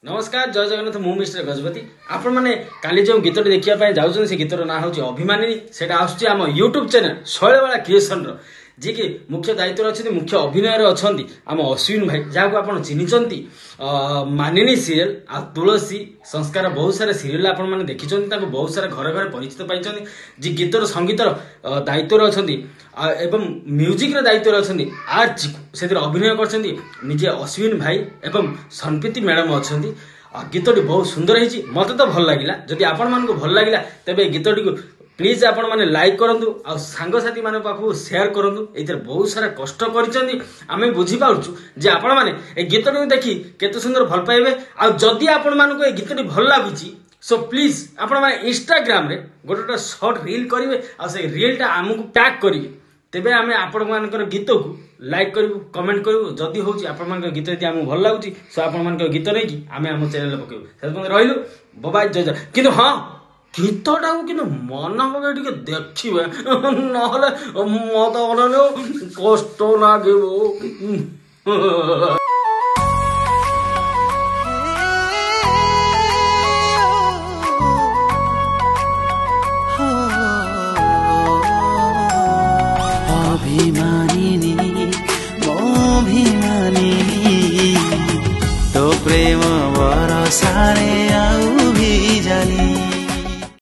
नमस्कार जय जगन्नाथ मु मिस्टर गजपति आपण मैंने काली जो गीत देखा जाऊँ से गीतर ना हूँ अभिमानी से आम यूट्यूब चैनल शैलवाला क्रिएशन जी कि मुख्य दायित्व अच्छे मुख्य अभिनय अच्छा आम अश्विन भाई जहाँ आप चिन्हती मानिनी सीरियल आ तुलसी संस्कार बहुत सारा सीरियल आप देखी बहुत सारा घर घर परिचित पाई जी गीतर संगीतर दायित्व अच्छा एवं म्यूजिक दायित्व अच्छा आर्ट से अभिनय करजे अश्विन भाई एवं संप्रीति मैडम अच्छा गीतटी बहुत सुंदर है मत तो भल लगे जदि आपण मानक भल लगे तेरे गीतटी प्लीज आपण मैंने लाइक करूँ आ सांगसाथी मान पाखु शेयर करूँ ये बहुत सारा कष्ट करें बुझीपार्छु जे आपण मैंने गीतटी देखी केते सुंदर भल पाइबे आ जदि आपण मानक ये गीतटी भल लगुच सो प्लीज आपण मैंने इंस्टाग्राम रे गोटे शॉर्ट रील करेंगे आ से रीलटा आमको टैग करेंगे तेबे आमे आपण मानकर गीत को लाइक करूँ कमेंट करूँ जदि हूँ आपण मान गीत यदि आमको भल लगुच सो आपण मान गीत नहीं आम आम चैनल पकेबू रही बबाई जय जय कि हाँ गीतटा कि मन पकड़ देखिए ना मत कष्ट लगे